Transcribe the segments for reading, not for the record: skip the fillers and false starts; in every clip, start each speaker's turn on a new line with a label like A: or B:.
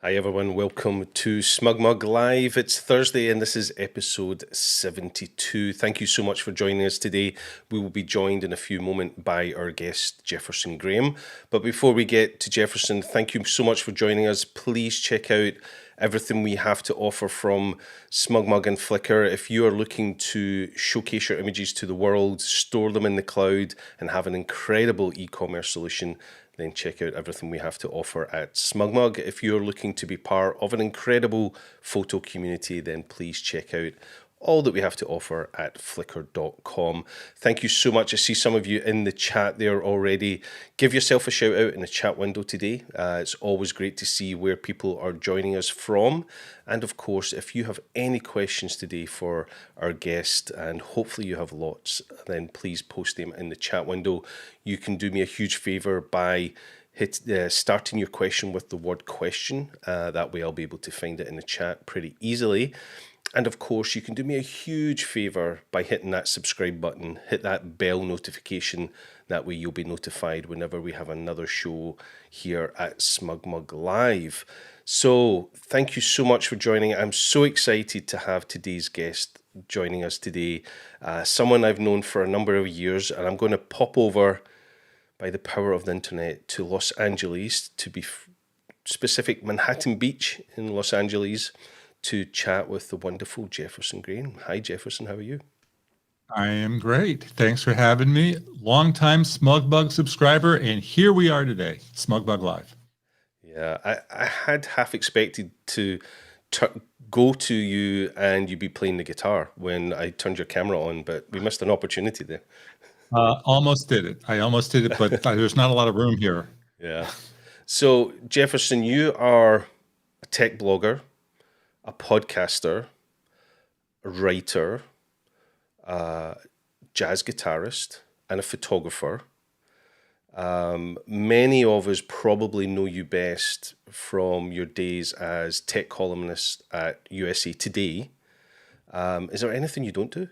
A: Hi everyone, welcome to SmugMug Live. It's Thursday and this is episode 72. Thank you so much for joining us today. We will be joined in a few moments by our guest Jefferson Graham. But before we get to Jefferson, thank you so much for joining us. Please check out everything we have to offer from SmugMug and Flickr. If you are looking to showcase your images to the world, store them in the cloud and have an incredible e-commerce solution, then check out everything we have to offer at SmugMug. If you're looking to be part of an incredible photo community, then please check out all that we have to offer at flickr.com. Thank you so much. I see some of you in the chat there already. Give yourself a shout out in the chat window today. It's always great to see where people are joining us from. And of course, if you have any questions today for our guest, and hopefully you have lots, then please post them in the chat window. You can do me a huge favor by starting your question with the word question. That way I'll be able to find it in the chat pretty easily. And of course, you can do me a huge favor by hitting that subscribe button, hit that bell notification. That way you'll be notified whenever we have another show here at SmugMug Live. So thank you so much for joining. I'm so excited to have today's guest joining us today. Someone I've known for a number of years, and I'm going to pop over by the power of the internet to Los Angeles, to be specific, Manhattan Beach in Los Angeles, to chat with the wonderful Jefferson Graham. Hi, Jefferson. How are you?
B: I am great. Thanks for having me. Longtime SmugMug subscriber, and here we are today, SmugMug Live.
A: Yeah, I had half expected to go to you and you'd be playing the guitar when I turned your camera on, but we missed an opportunity there.
B: Almost did it. I almost did it, but there's not a lot of room here.
A: Yeah. So, Jefferson, you are a tech blogger, a podcaster, a writer, a jazz guitarist, and a photographer. Many of us probably know you best from your days as tech columnist at USA Today. Is there anything you don't do?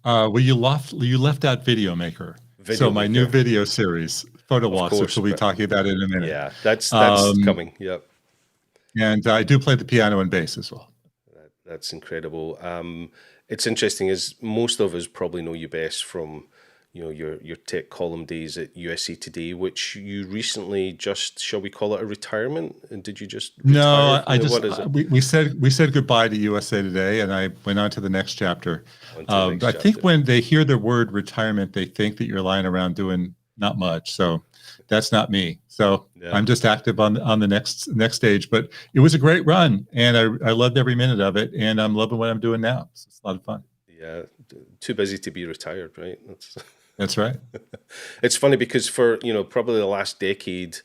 B: Well, you left out Video Maker. So my new video series, PhotoWalks, which we'll be talking about in a minute.
A: Yeah, that's coming. Yep.
B: And I do play the piano and bass as well.
A: That's incredible. It's interesting, is most of us probably know you best from, your tech column days at USA Today, which you recently just, shall we call it a retirement? And did you just retire?
B: No, I just what is it? We said goodbye to USA Today, and I went on to the next chapter. I think when they hear the word retirement, they think that you're lying around doing not much. So that's not me. So yeah. I'm just active on the next stage. But it was a great run, and I loved every minute of it, and I'm loving what I'm doing now. So it's a lot of fun.
A: Yeah, too busy to be retired, right?
B: That's right.
A: It's funny because for, probably the last decade,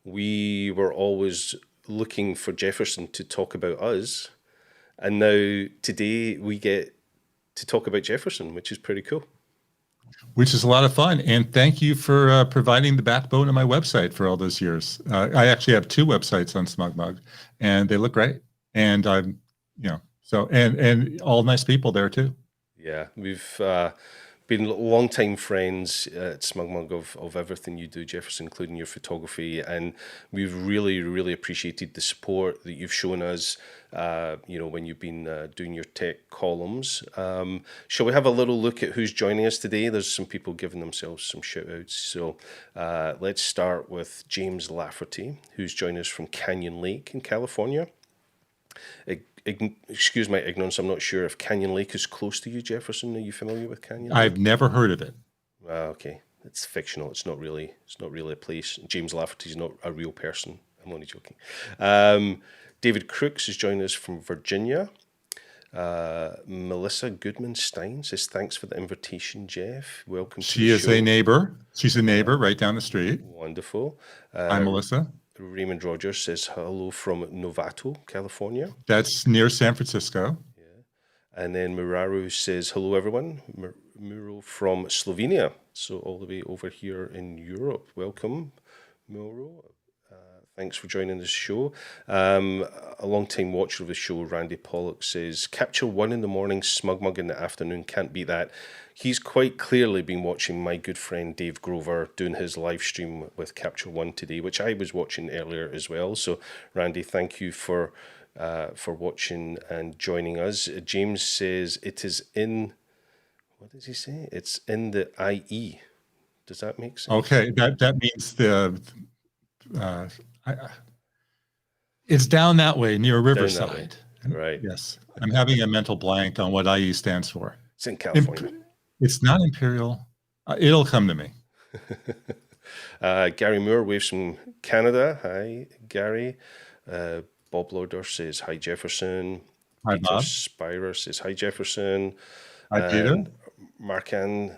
A: we were always looking for Jefferson to talk about us. And now today we get to talk about Jefferson, which is pretty cool.
B: Which is a lot of fun. And thank you for providing the backbone of my website for all those years. I actually have 2 websites on SmugMug, and they look great. And I'm, so, and all nice people there too.
A: Yeah, we've been long-time friends at SmugMug of everything you do, Jefferson, including your photography, and we've really, really appreciated the support that you've shown us, when you've been doing your tech columns. Shall we have a little look at who's joining us today? There's some people giving themselves some shout-outs. So let's start with James Lafferty, who's joining us from Canyon Lake in California. Excuse my ignorance, I'm not sure if Canyon Lake is close to you, Jefferson. Are you familiar with Canyon Lake?
B: I've never heard of it.
A: Okay, it's fictional. It's not really a place. James Lafferty is not a real person. I'm only joking. David Crooks is joining us from Virginia. Melissa Goodman Stein says, thanks for the invitation, Jeff. Welcome to the show.
B: She is a neighbor. She's a neighbor right down the street.
A: Wonderful.
B: Hi, Melissa.
A: Raymond Rogers says hello from Novato, California.
B: That's near San Francisco.
A: Yeah. And then Muraru says hello, everyone. Muro from Slovenia. So all the way over here in Europe. Welcome, Muro. Thanks for joining the show. A long-time watcher of the show, Randy Pollock, says, Capture 1 in the morning, SmugMug in the afternoon, can't beat that. He's quite clearly been watching my good friend Dave Grover doing his live stream with Capture 1 today, which I was watching earlier as well. So, Randy, thank you for watching and joining us. James says it is in, what does he say? It's in the IE. Does that make sense?
B: Okay, that means uh, it's down that way near Riverside.
A: Right.
B: Yes, I'm having a mental blank on what IE stands for.
A: It's in California.
B: It's not Imperial. It'll come to me.
A: Gary Moore waves from Canada. Hi, Gary. Bob Lauder says, hi, Jefferson.
B: Hi,
A: Peter
B: Bob.
A: Spira says, hi, Jefferson.
B: Hi, Peter.
A: And Marcan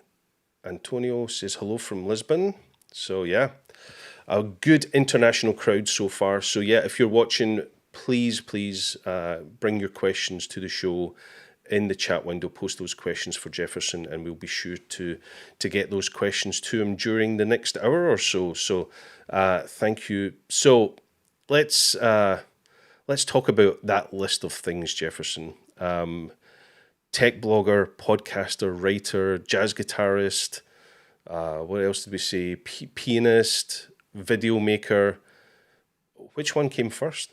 A: Antonio says, hello from Lisbon. So, yeah, a good international crowd so far. So, yeah, if you're watching, please bring your questions to the show in the chat window. Post those questions for Jefferson, and we'll be sure to get those questions to him during the next hour or so. So, thank you. So, let's talk about that list of things, Jefferson. Tech blogger, podcaster, writer, jazz guitarist. What else did we say? Pianist, video maker. Which one came first?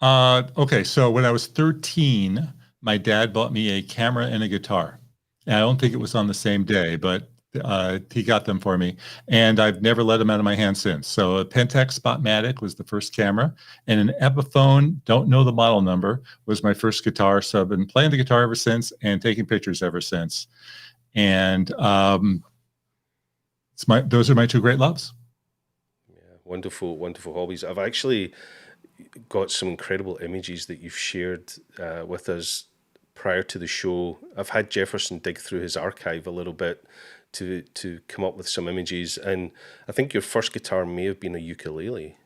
B: Okay, so when I was 13, my dad bought me a camera and a guitar. And I don't think it was on the same day, but he got them for me, and I've never let them out of my hand since. So a Pentax Spotmatic was the first camera, and an Epiphone, don't know the model number, was my first guitar. So I've been playing the guitar ever since and taking pictures ever since. And those are my two great loves.
A: Yeah, wonderful hobbies. I've actually got some incredible images that you've shared with us prior to the show. I've had Jefferson dig through his archive a little bit to come up with some images, and I think your first guitar may have been a ukulele,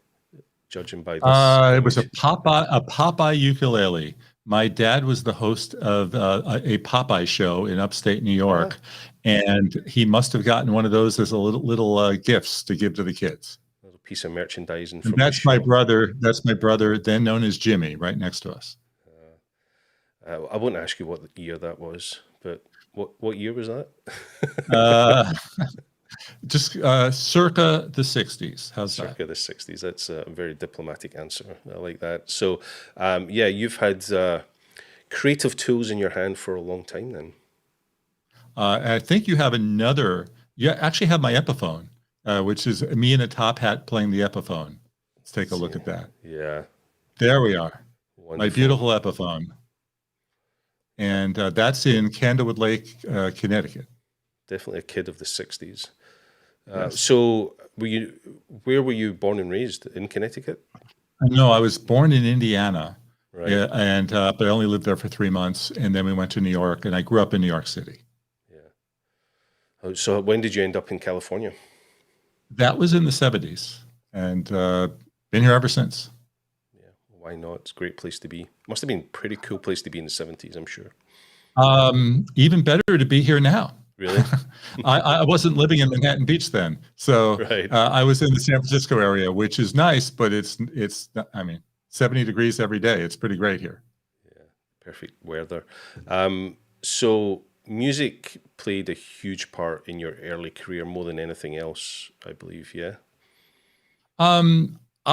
A: judging by this.
B: It was a Popeye ukulele. My dad was the host of a Popeye show in upstate New York, and he must have gotten one of those as a little gifts to give to the kids.
A: A little piece of merchandising.
B: And that's my brother. That's my brother, then known as Jimmy, right next to us.
A: I won't ask you what year that was, but what year was that?
B: Just circa the 60s. How's that?
A: Circa the 60s. That's a very diplomatic answer. I like that. So, yeah, you've had creative tools in your hand for a long time then.
B: I think you have another. You actually have my Epiphone, which is me in a top hat playing the Epiphone. Let's take a look at that.
A: Yeah.
B: There we are.
A: Wonderful.
B: My beautiful Epiphone. And that's in Candlewood Lake, Connecticut.
A: Definitely a kid of the 60s.
B: Yes.
A: So where were you born and raised? In Connecticut?
B: No, I was born in Indiana.
A: Right.
B: Yeah, and but I only lived there for 3 months, and then we went to New York, and I grew up in New York City.
A: Yeah. So when did you end up in California?
B: That was in the 70s, and been here ever since.
A: Yeah, why not? It's a great place to be. Must have been a pretty cool place to be in the 70s, I'm sure.
B: Even better to be here now.
A: Really?
B: I wasn't living in Manhattan Beach then, so
A: right.
B: I was in the San Francisco area, which is nice, but it's I mean, 70 degrees every day. It's pretty great here.
A: Yeah, perfect weather. So music played a huge part in your early career, more than anything else, I believe. Yeah.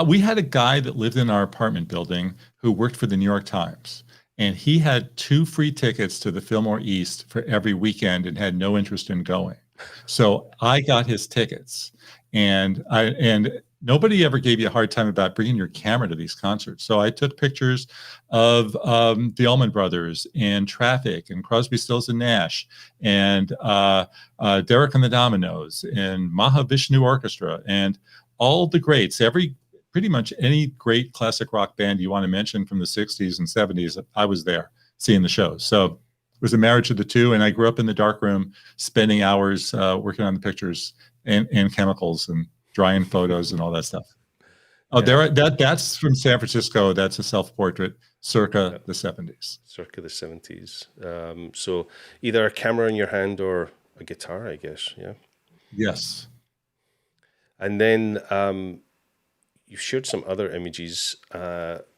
B: We had a guy that lived in our apartment building who worked for the New York Times. And he had 2 free tickets to the Fillmore East for every weekend and had no interest in going. So I got his tickets, and nobody ever gave you a hard time about bringing your camera to these concerts. So I took pictures of the Allman Brothers and Traffic and Crosby, Stills and Nash and Derek and the Dominoes and Mahavishnu Orchestra and all the greats. Pretty much any great classic rock band you want to mention from the 60s and 70s, I was there seeing the shows. So it was a marriage of the two, and I grew up in the darkroom, spending hours working on the pictures and chemicals and drying photos and all that stuff. Oh, that's from San Francisco. That's a self-portrait circa the 70s.
A: Circa the 70s. So either a camera in your hand or a guitar, I guess. Yeah.
B: Yes.
A: And then you've shared some other images,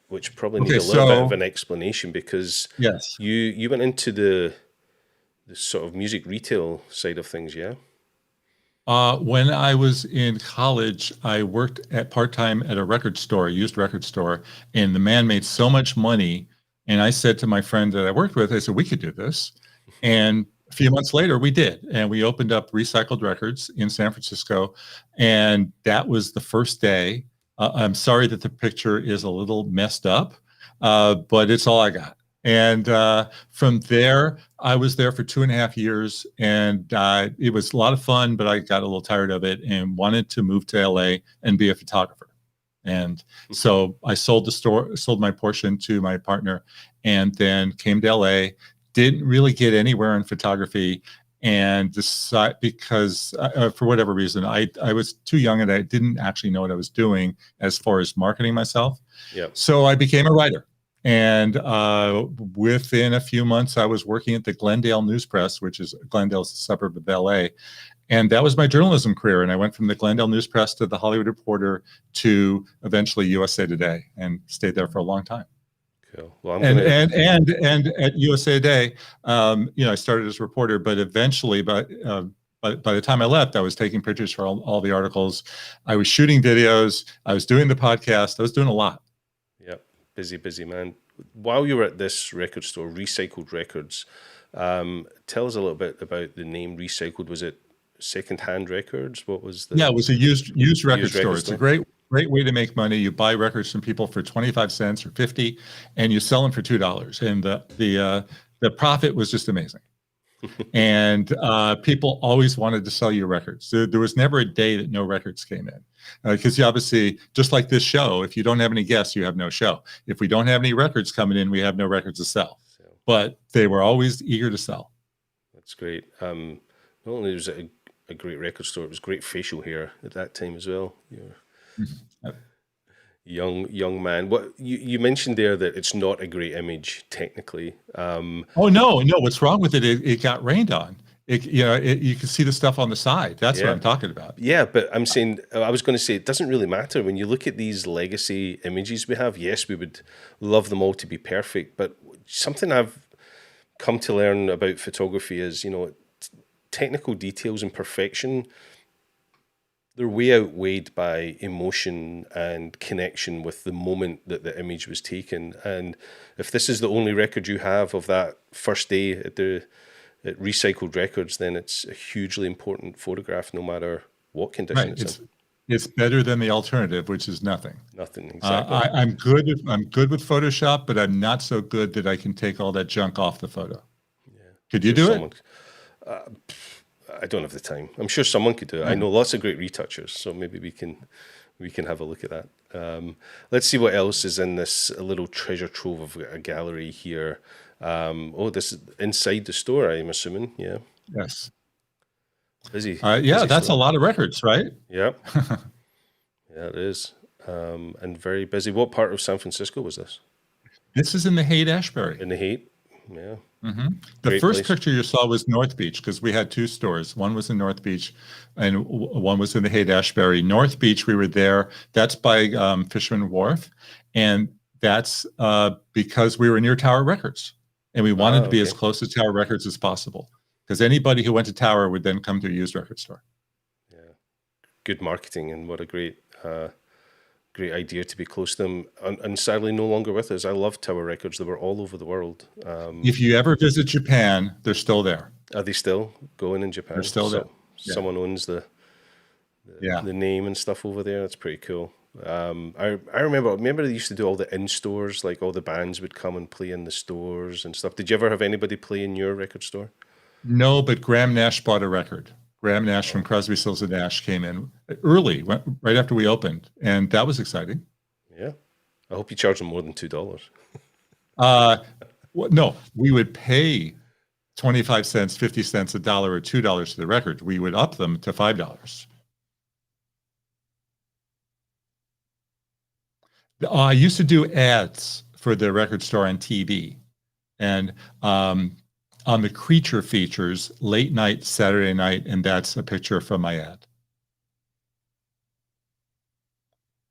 A: which probably need
B: Okay,
A: a little bit of
B: so
A: an explanation, because
B: yes.
A: you went into the sort of music retail side of things, yeah?
B: When I was in college, I worked at part-time at a record store, a used record store, and the man made so much money. And I said to my friend that I worked with, I said, we could do this. And a few months later, we did. And we opened up Recycled Records in San Francisco. And that was the first day. I'm sorry that the picture is a little messed up, but it's all I got. And from there, I was there for 2.5 years, and it was a lot of fun, but I got a little tired of it and wanted to move to LA and be a photographer. And so I sold the store, sold my portion to my partner, and then came to LA. Didn't really get anywhere in photography, and decided because for whatever reason, I was too young and I didn't actually know what I was doing as far as marketing myself.
A: Yeah.
B: So I became a writer. And within a few months, I was working at the Glendale News Press, which is Glendale's a suburb of LA. And that was my journalism career. And I went from the Glendale News Press to the Hollywood Reporter to eventually USA Today, and stayed there for a long time.
A: Cool. Well,
B: and at USA Today, I started as a reporter, but eventually, by the time I left, I was taking pictures for all the articles. I was shooting videos. I was doing the podcast. I was doing a lot.
A: Busy man. While you were at this record store, Recycled Records, tell us a little bit about the name Recycled. Was it secondhand records? What was the?
B: Yeah, it was a used record store. It's a great way to make money. You buy records from people for 25 cents or 50, and you sell them for $2. And the profit was just amazing. And people always wanted to sell you records. There was never a day that no records came in, because you obviously, just like this show, if you don't have any guests, you have no show. If we don't have any records coming in, we have no records to sell. But they were always eager to sell.
A: That's great. Not only was it a great record store, it was great facial hair at that time as well. You're young man. What you mentioned there, that it's not a great image technically.
B: Oh no! What's wrong with it? It got rained on. You can see the stuff on the side. That's what I'm talking about.
A: Yeah, but I'm saying, I was going to say, it doesn't really matter when you look at these legacy images we have. Yes, we would love them all to be perfect, but something I've come to learn about photography is, technical details and perfection, they're way outweighed by emotion and connection with the moment that the image was taken. And if this is the only record you have of that first day at Recycled Records, then it's a hugely important photograph, no matter what condition it's in.
B: It's better than the alternative, which is nothing.
A: Nothing, exactly.
B: I'm good with Photoshop, but I'm not so good that I can take all that junk off the photo. Yeah. Could you do it?
A: I don't have the time. I'm sure someone could do it. I know lots of great retouchers, so maybe we can have a look at that. Let's see what else is in this little treasure trove of a gallery here. This is inside the store, I'm assuming. Yeah.
B: Yes.
A: Busy.
B: Yeah, that's store. A lot of records, right?
A: Yeah. Yeah, it is. And very busy. What part of San Francisco was this?
B: This is in the Haight-Ashbury.
A: In the Haight? Yeah.
B: Mm-hmm. The first picture you saw was North Beach, because we had two stores. One was in North Beach and one was in the Haight-Ashbury. North Beach, we were there. That's by Fisherman Wharf. And that's because we were near Tower Records. And we wanted to be as close to Tower Records as possible, because anybody who went to Tower would then come to a used record store.
A: Yeah. Good marketing, and what a great idea to be close to them. And sadly no longer with us. I love Tower Records. They were all over the world.
B: If you ever visit Japan, they're still there.
A: Are they still going in Japan?
B: They're still there.
A: Someone owns the name and stuff over there. That's pretty cool. I remember they used to do all the in-stores, like all the bands would come and play in the stores and stuff. Did you ever have anybody play in your record store?
B: No, but Graham Nash bought a record. Graham Nash from Crosby, Stills and Nash came in early, right after we opened, and that was exciting.
A: Yeah, I hope you charged them more than $2.
B: No, we would pay 25 cents, 50 cents, $1, or $2 to the record. We would up them to $5. I used to do ads for the record store on TV, and on the Creature features, late night, Saturday night, and that's a picture from my ad.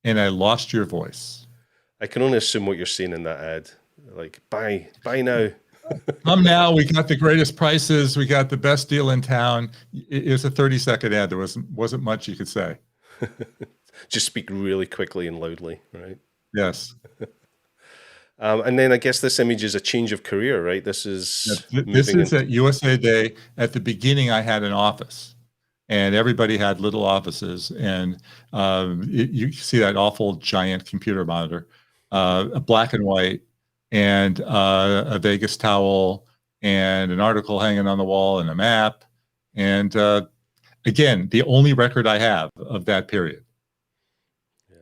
B: and I lost your voice.
A: I can only assume what you're saying in that ad. Like, buy now.
B: Come now, we got the greatest prices. We got the best deal in town. It was a 30-second ad. There wasn't much you could say.
A: Just speak really quickly and loudly, right?
B: Yes.
A: And then I guess this image is a change of career, right? This is
B: This is at USA Day. At the beginning, I had an office, and everybody had little offices. And you see that awful giant computer monitor, a black and white, and a Vegas towel, and an article hanging on the wall, and a map. And again, the only record I have of that period.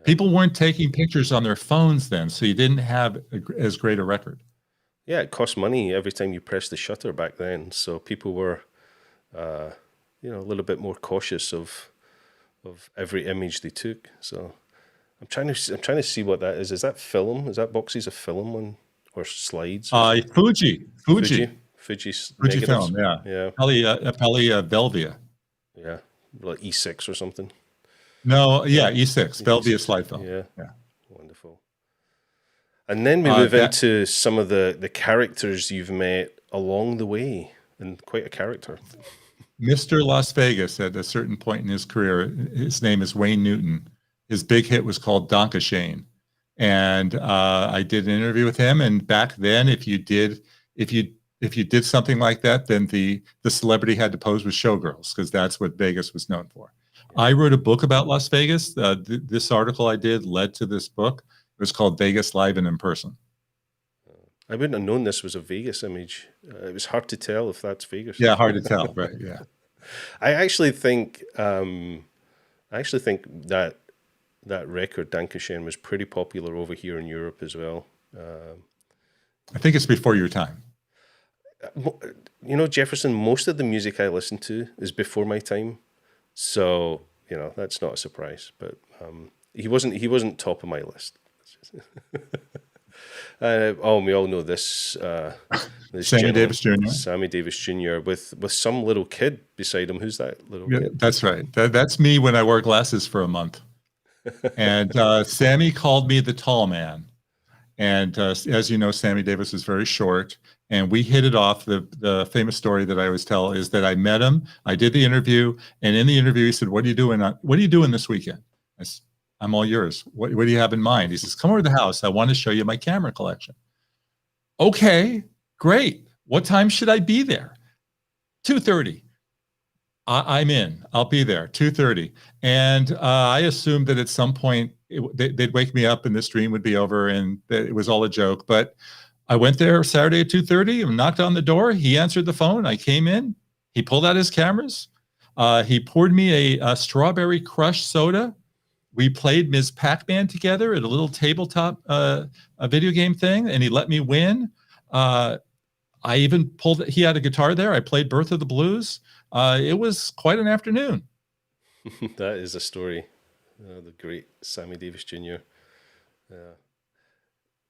B: People weren't taking pictures on their phones then, so you didn't have as great a record.
A: Yeah, it cost money every time you pressed the shutter back then, so people were, a little bit more cautious of every image they took. So I'm trying to see what that is. Is that film? Is that boxes of film or slides?
B: Fuji
A: negatives.
B: Film, yeah.
A: Yeah.
B: Probably Velvia.
A: Yeah, like E6 or something.
B: No, yeah, E6, Velvia slide film.
A: Yeah, wonderful. And then we move into some of the characters you've met along the way, and quite a character.
B: Mr. Las Vegas, at a certain point in his career, his name is Wayne Newton. His big hit was called Donka Shane. And I did an interview with him. And back then, if you did something like that, then the celebrity had to pose with showgirls, because that's what Vegas was known for. I wrote a book about Las Vegas. This article I did led to this book. It was called Vegas Live and in Person.
A: I wouldn't have known this was a Vegas image. It was hard to tell if that's Vegas.
B: Yeah, hard to tell, right? Yeah.
A: I actually think that record Dankeschön was pretty popular over here in Europe as well.
B: I think it's before your time.
A: Jefferson, most of the music I listen to is before my time. So, that's not a surprise, but he wasn't top of my list. We all know this
B: Sammy Davis Jr.
A: Sammy Davis Jr. with some little kid beside him. Who's that little kid?
B: That's right. That's me when I wore glasses for a month. And Sammy called me the tall man. And as you know, Sammy Davis is very short. And we hit it off. The famous story that I always tell is that I met him. I did the interview, and in the interview, he said, "What are you doing? What are you doing this weekend?" I said, "I'm all yours. What do you have in mind?" He says, "Come over to the house. I want to show you my camera collection." Okay, great. What time should I be there? 2:30. I'm in. I'll be there. 2:30. And I assumed that at some point they'd wake me up and this dream would be over and that it was all a joke. But I went there Saturday at 2:30 and knocked on the door. He answered the phone. I came in. He pulled out his cameras. He poured me a strawberry crush soda. We played Ms. Pac-Man together at a little tabletop a video game thing, and he let me win. I even he had a guitar there. I played Birth of the Blues. It was quite an afternoon.
A: That is a story. The great Sammy Davis Jr.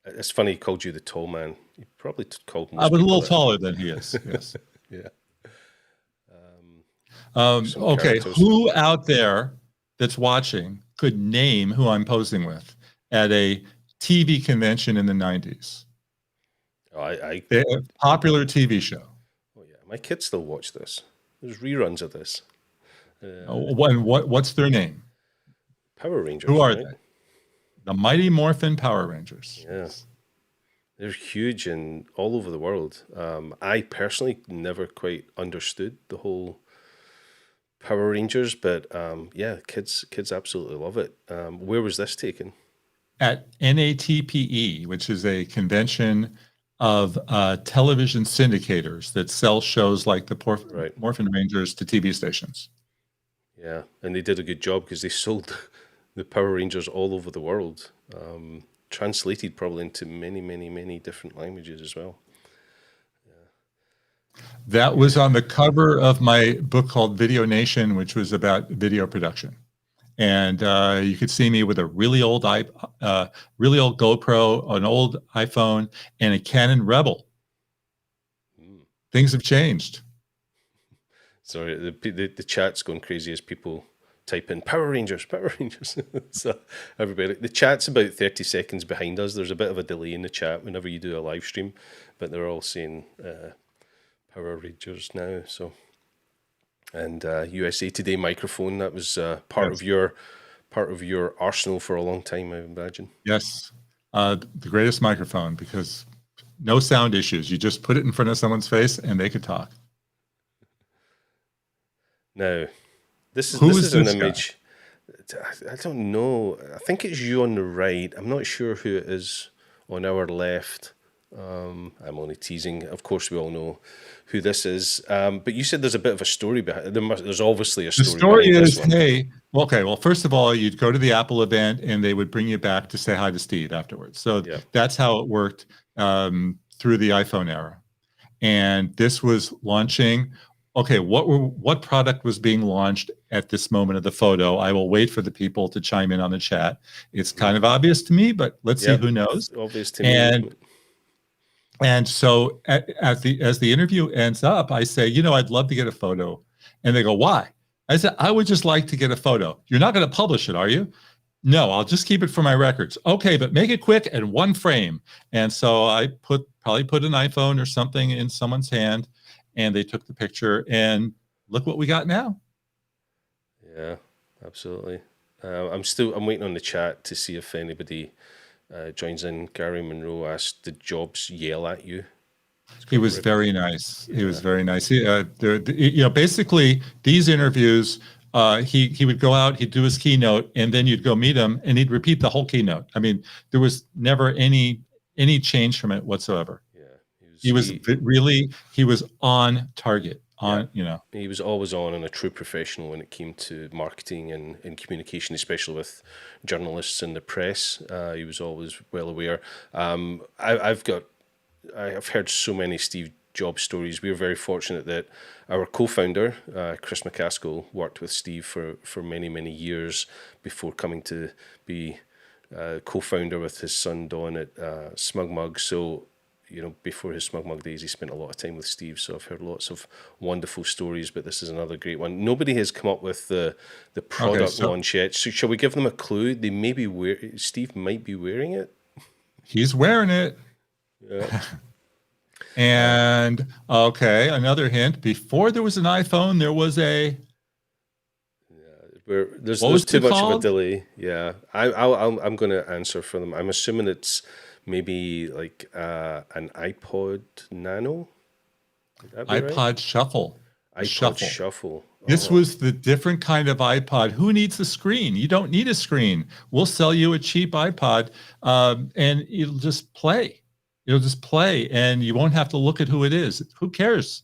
A: It's funny he called you the tall man. He probably called me.
B: I was a little taller than he is. Yes.
A: Yeah.
B: Okay. Who out there that's watching could name who I'm posing with at a TV convention in the 90s? A popular TV show.
A: Oh yeah, my kids still watch this. There's reruns of this.
B: What's their name?
A: Power Rangers.
B: Who are they? The Mighty Morphin Power Rangers.
A: Yeah. They're huge and all over the world. I personally never quite understood the whole Power Rangers, but kids absolutely love it. Where was this taken?
B: At NATPE, which is a convention of television syndicators that sell shows like the Morphin Rangers to TV stations.
A: Yeah, and they did a good job because they sold the Power Rangers all over the world, translated probably into many, many, many different languages as well. Yeah.
B: That was on the cover of my book called Video Nation, which was about video production. And you could see me with a really old GoPro, an old iPhone, and a Canon Rebel. Things have changed.
A: Sorry, the chat's going crazy as people type in Power Rangers, Power Rangers. So everybody, the chat's about 30 seconds behind us. There's a bit of a delay in the chat whenever you do a live stream, but they're all saying Power Rangers now. So, and USA Today microphone, that was part of your arsenal for a long time, I imagine.
B: Yes, the greatest microphone, because no sound issues. You just put it in front of someone's face and they could talk.
A: Now, this is an image. I don't know. I think it's you on the right. I'm not sure who it is on our left. I'm only teasing. Of course, we all know who this is. But you said there's a bit of a story behind. There's obviously a story.
B: The story
A: behind
B: is,
A: this one.
B: hey, okay. Well, first of all, you'd go to the Apple event, and they would bring you back to say hi to Steve afterwards. So that's how it worked through the iPhone era. And this was launching. Okay, what product was being launched at this moment of the photo? I will wait for the people to chime in on the chat. It's kind of obvious to me, but let's see who knows.
A: It's obvious to me.
B: And so as the interview ends up, I say, I'd love to get a photo. And they go, why? I said, I would just like to get a photo. You're not going to publish it, are you? No, I'll just keep it for my records. Okay, but make it quick and one frame. And so I probably put an iPhone or something in someone's hand, and they took the picture, and look what we got now.
A: Yeah, absolutely. I'm waiting on the chat to see if anybody joins in. Gary Monroe asked, did Jobs yell at you?
B: He was very nice. He was very nice. Basically these interviews, he would go out, he'd do his keynote, and then you'd go meet him, and he'd repeat the whole keynote. I mean, there was never any change from it whatsoever. He was on target. He was
A: always on, and a true professional when it came to marketing and communication, especially with journalists and the press. He was always well aware. I've heard so many Steve Jobs stories. We were very fortunate that our co-founder, Chris McCaskill, worked with Steve for many, many years before coming to be co-founder with his son Don at SmugMug. So, before his SmugMug days, he spent a lot of time with Steve. So I've heard lots of wonderful stories, but this is another great one. Nobody has come up with the product launch yet. So shall we give them a clue? They may be Steve might be wearing it.
B: He's wearing it.
A: Yeah.
B: And okay, another hint. Before there was an iPhone, there was a.
A: There's too much of a delay. Yeah, I'm going to answer for them. I'm assuming it's maybe like an iPod Nano.
B: iPod right? Shuffle.
A: iPod Shuffle.
B: This was the different kind of iPod. Who needs a screen? You don't need a screen. We'll sell you a cheap iPod, and it'll just play. It'll just play, and you won't have to look at who it is. Who cares?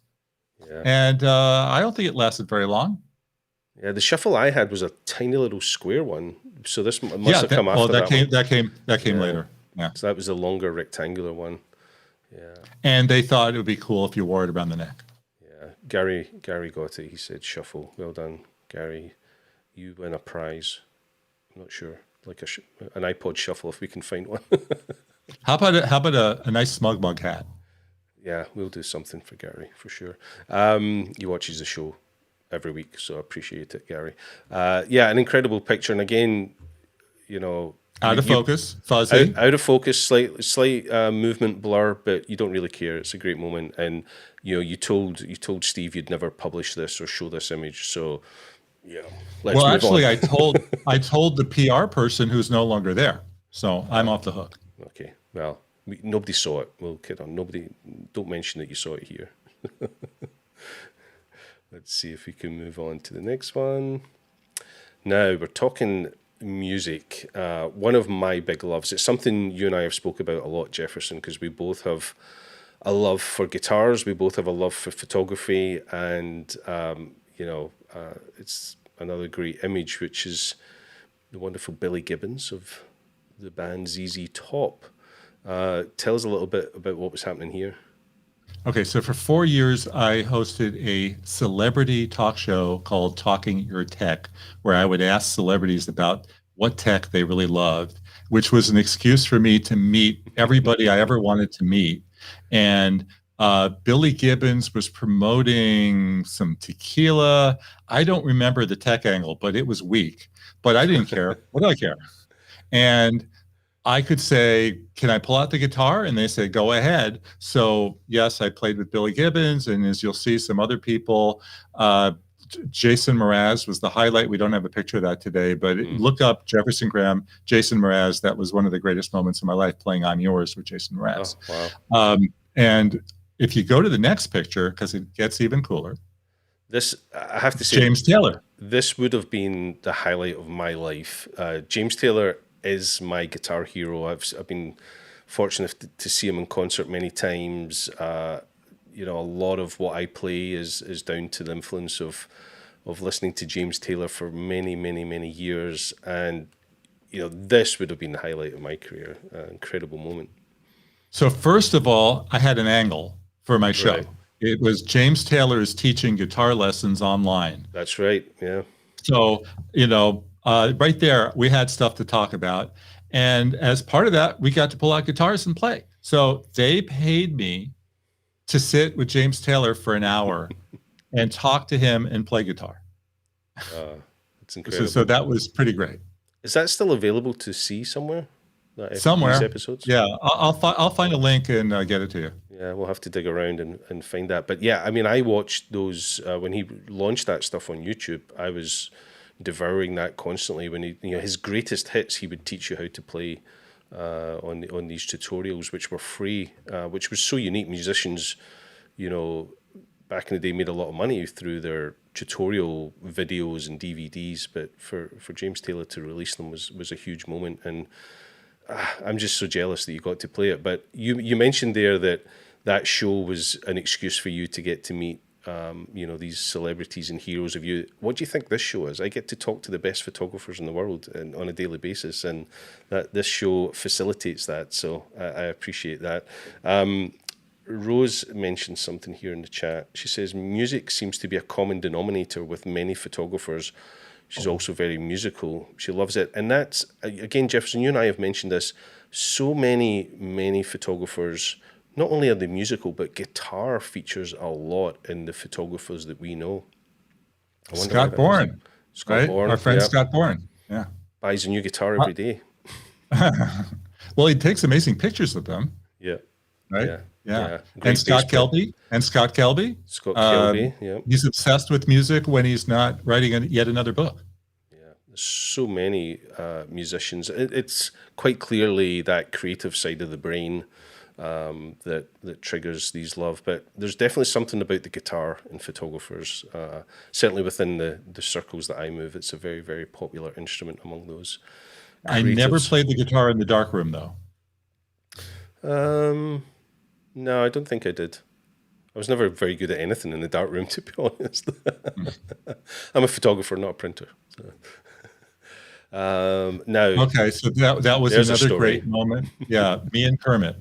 B: Yeah. And I don't think it lasted very long.
A: Yeah, the Shuffle I had was a tiny little square one. So this must have come after that.
B: That came later. Yeah.
A: So that was the longer rectangular one. Yeah.
B: And they thought it would be cool if you wore it around the neck.
A: Yeah. Gary got it. He said Shuffle. Well done, Gary. You win a prize. I'm not sure. Like an iPod Shuffle if we can find one.
B: How about a nice SmugMug hat?
A: Yeah, we'll do something for Gary for sure. He watches the show every week, so I appreciate it, Gary. Yeah, an incredible picture, and again,
B: out of focus, fuzzy,
A: out of focus, slight movement blur, but you don't really care. It's a great moment, and you told Steve you'd never publish this or show this image, so let's move on.
B: I told the PR person who's no longer there, so I'm off the hook.
A: Okay, well, nobody saw it. We'll kid on. Don't mention that you saw it here. Let's see if we can move on to the next one. Now we're talking music. One of my big loves. It's something you and I have spoke about a lot, Jefferson, because we both have a love for guitars. We both have a love for photography, and it's another great image, which is the wonderful Billy Gibbons of the band ZZ Top. Tell us a little bit about what was happening here.
B: Okay, so for 4 years, I hosted a celebrity talk show called Talking Your Tech, where I would ask celebrities about what tech they really loved, which was an excuse for me to meet everybody I ever wanted to meet. And Billy Gibbons was promoting some tequila. I don't remember the tech angle, but it was weak. But I didn't care. What do I care? And I could say, can I pull out the guitar? And they said, go ahead. So yes, I played with Billy Gibbons, and as you'll see, some other people. Jason Mraz was the highlight. We don't have a picture of that today, but look up Jefferson Graham, Jason Mraz. That was one of the greatest moments of my life, playing I'm Yours with Jason Mraz.
A: Oh, wow.
B: And if you go to the next picture, because it gets even cooler.
A: This, I have to say,
B: James Taylor.
A: This would have been the highlight of my life. James Taylor is my guitar hero. I've been fortunate to see him in concert many times. You know, a lot of what I play is down to the influence of listening to James Taylor for many, many, many years. And, you know, this would have been the highlight of my career. Incredible moment.
B: So first of all, I had an angle for my show.
A: Right.
B: It was James Taylor is teaching guitar lessons online.
A: That's right, yeah.
B: So, you know, right there, we had stuff to talk about. And as part of that, we got to pull out guitars and play. So they paid me to sit with James Taylor for an hour and talk to him and play guitar.
A: It's incredible.
B: So that was pretty great.
A: Is that still available to see somewhere?
B: Somewhere.
A: These episodes?
B: Yeah, I'll find a link and get it to you.
A: Yeah, we'll have to dig around and find that. But yeah, I mean, I watched those when he launched that stuff on YouTube. I was devouring that constantly. When he, you know, his greatest hits, he would teach you how to play on these tutorials, which were free, which was so unique. Musicians, you know, back in the day, made a lot of money through their tutorial videos and DVDs. But for James Taylor to release them was a huge moment, and I'm just so jealous that you got to play it. But you mentioned there that show was an excuse for you to get to meet, you know, these celebrities and heroes of you. What do you think this show is? I get to talk to the best photographers in the world and on a daily basis, and that this show facilitates that. So I appreciate that. Rose mentioned something here in the chat. She says, music seems to be a common denominator with many photographers. She's also very musical. She loves it. And that's, again, Jefferson, you and I have mentioned this. So many photographers, not only are they musical, but guitar features a lot in the photographers that we know.
B: Scott Bourne.
A: Scott
B: right?
A: Bourne.
B: Our friend Scott Bourne. Yeah.
A: Buys a new guitar every day.
B: Well, he takes amazing pictures of them.
A: Yeah.
B: Right? Yeah.
A: Great
B: And Scott Kelby.
A: Scott Kelby, yeah.
B: He's obsessed with music when he's not writing yet another book.
A: Yeah, there's so many musicians. It's quite clearly that creative side of the brain that triggers these love. But there's definitely something about the guitar in photographers. Certainly within the circles that I move, it's a very, very popular instrument among those creatives.
B: I never played the guitar in the darkroom, though.
A: No, I don't think I did. I was never very good at anything in the darkroom, to be honest. I'm a photographer, not a printer. So. Now,
B: okay, so that was another great moment. Yeah, me and Kermit.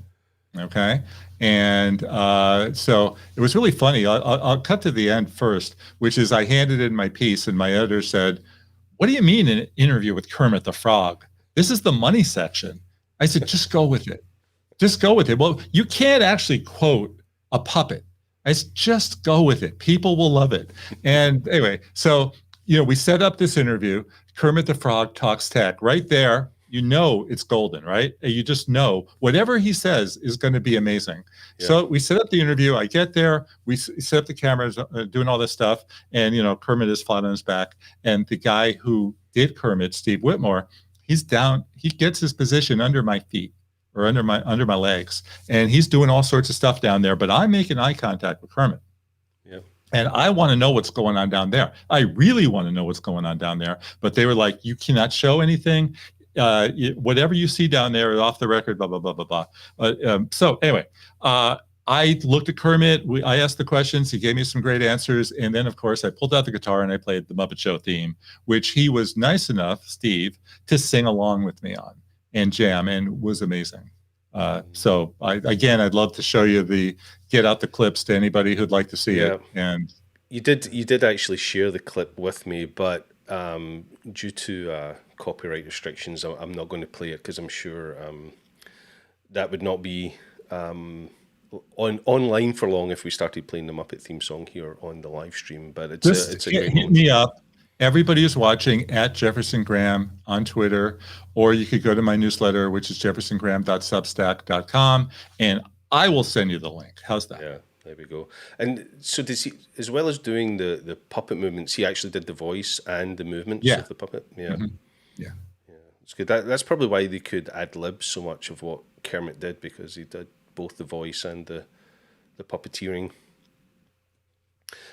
B: Okay, and so it was really funny. I'll cut to the end first, which is I handed in my piece, and my editor said, "What do you mean an interview with Kermit the Frog? This is the money section." I said, "Just go with it. Just go with it." Well, you can't actually quote a puppet. I said, just go with it. People will love it. And anyway, so, you know, we set up this interview. Kermit the Frog talks tech. Right there, you know it's golden, right? You just know whatever he says is going to be amazing. Yeah. So we set up the interview. I get there. We set up the cameras, doing all this stuff. And, you know, Kermit is flat on his back. And the guy who did Kermit, Steve Whitmore, he's down. He gets his position under my feet. Or under my legs, and he's doing all sorts of stuff down there, but I'm making eye contact with Kermit.
A: Yeah.
B: And I want to know what's going on down there. I really want to know what's going on down there, but they were like, you cannot show anything. Whatever you see down there is off the record, blah, blah, blah, blah, blah. So anyway, I looked at Kermit. I asked the questions. He gave me some great answers. And then, of course, I pulled out the guitar and I played the Muppet Show theme, which he was nice enough, Steve, to sing along with me on. And jam, and was amazing. So I'd love to show you get out the clips to anybody who'd like to see it. And
A: you did actually share the clip with me, but due to copyright restrictions, I'm not going to play it because I'm sure that would not be on online for long if we started playing the Muppet theme song here on the live stream. But it's a great
B: hit
A: moment.
B: me up. Everybody is watching at Jefferson Graham on Twitter, or you could go to my newsletter, which is jeffersongraham.substack.com, and I will send you the link. How's that?
A: Yeah, there we go. And so does he, as well as doing the puppet movements, he actually did the voice and the movements of the puppet? Yeah.
B: Yeah.
A: It's good. That's probably why they could ad-lib so much of what Kermit did, because he did both the voice and the puppeteering.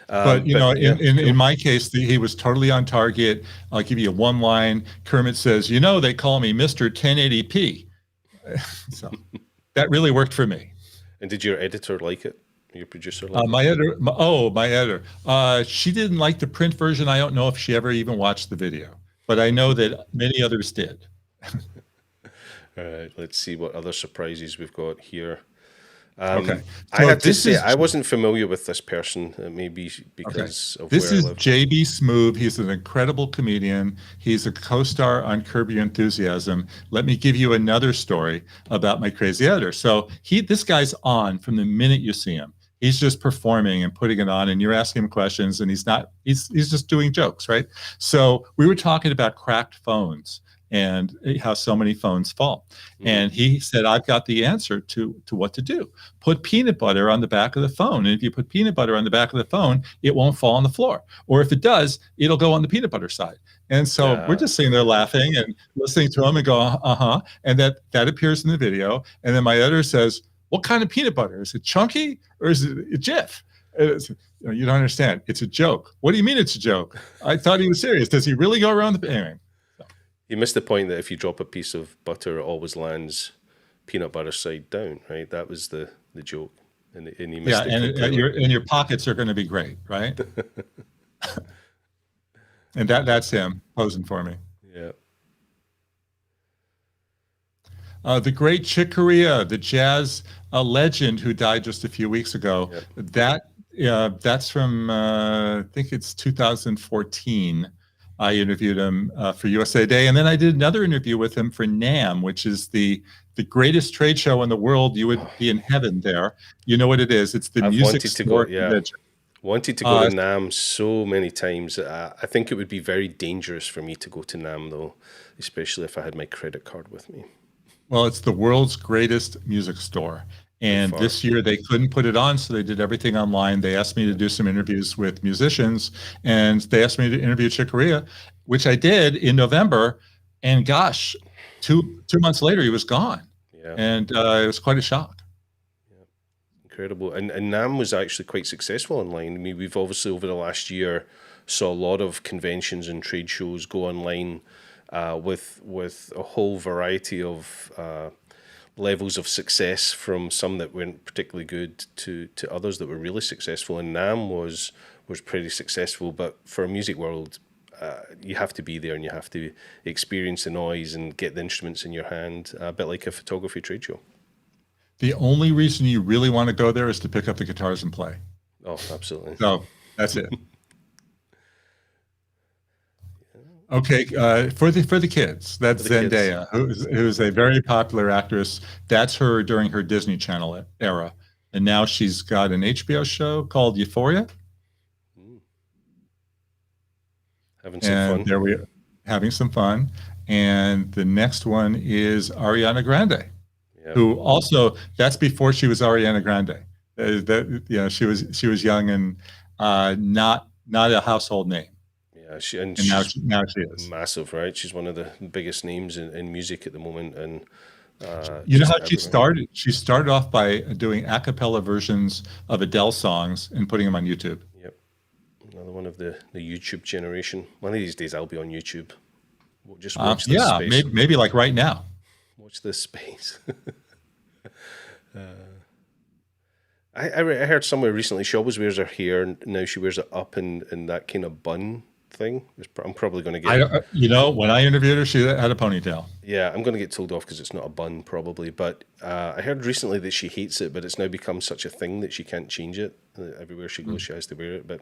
B: But in my case, he was totally on target. I'll give you one line. Kermit says, they call me Mr. 1080p. So that really worked for me.
A: And did your editor like it? Your producer like
B: my editor. My editor. She didn't like the print version. I don't know if she ever even watched the video, but I know that many others did.
A: All right, let's see what other surprises we've got here.
B: Okay.
A: I have to say, I wasn't familiar with this person, maybe because of
B: this
A: where I
B: is
A: live.
B: JB Smoove. He's an incredible comedian. He's a co-star on Curb Your Enthusiasm. Let me give you another story about my crazy editor. So this guy's on from the minute you see him. He's just performing and putting it on, and you're asking him questions, and he's just doing jokes, right? So we were talking about cracked phones and how so many phones fall. And he said, I've got the answer to what to do. Put peanut butter on the back of the phone. And if you put peanut butter on the back of the phone, it won't fall on the floor. Or if it does, it'll go on the peanut butter side. And so we're just sitting there laughing and listening to him and go, uh-huh. And that appears in the video. And then my editor says, what kind of peanut butter? Is it chunky or is it a Jif? You don't understand. It's a joke. What do you mean it's a joke? I thought he was serious. Does he really go around the pairing?
A: You missed the point that if you drop a piece of butter, it always lands peanut butter side down, right? That was the joke, and you missed it completely.
B: And your pockets are going to be great, right? And that's him posing for me.
A: Yeah.
B: The great Chick Corea, the jazz legend who died just a few weeks ago. Yep. That's from I think it's 2014. I interviewed him for USA Today, and then I did another interview with him for NAMM, which is the greatest trade show in the world. You would be in heaven there. You know what it is? It's the music store convention.
A: Wanted to go to NAMM so many times. I think it would be very dangerous for me to go to NAMM, though, especially if I had my credit card with me.
B: Well, it's the world's greatest music store. And this year they couldn't put it on, so they did everything online. They asked me to do some interviews with musicians, and they asked me to interview Chick Corea, which I did in November. And gosh, two months later, he was gone. Yeah. And it was quite a shock.
A: Yeah. Incredible. And NAMM was actually quite successful online. I mean, we've obviously over the last year saw a lot of conventions and trade shows go online with a whole variety of levels of success, from some that weren't particularly good to others that were really successful. And NAMM was pretty successful, but for a music world, you have to be there and you have to experience the noise and get the instruments in your hand, a bit like a photography trade show.
B: The only reason you really want to go there is to pick up the guitars and play.
A: Oh, absolutely.
B: So that's it. Okay, for the kids, that's Zendaya, who's a very popular actress. That's her during her Disney Channel era, and now she's got an HBO show called Euphoria.
A: Having some fun.
B: Having some fun. And the next one is Ariana Grande, who also, that's before she was Ariana Grande. She was young and not a household name.
A: Yeah,
B: now she is
A: massive, right? She's one of the biggest names in music at the moment, and
B: you know how she started? She started off by doing a cappella versions of Adele songs and putting them on YouTube.
A: Yep, another one of the YouTube generation. One of these days, I'll be on YouTube. We'll just watch this space.
B: Maybe like right now.
A: Watch this space. I heard somewhere recently she always wears her hair, and now she wears it up in that kind of bun thing. I'm probably going to get...
B: when I interviewed her, she had a ponytail.
A: Yeah, I'm going to get told off because it's not a bun, probably. But I heard recently that she hates it, but it's now become such a thing that she can't change it. Everywhere she goes, she has to wear it. But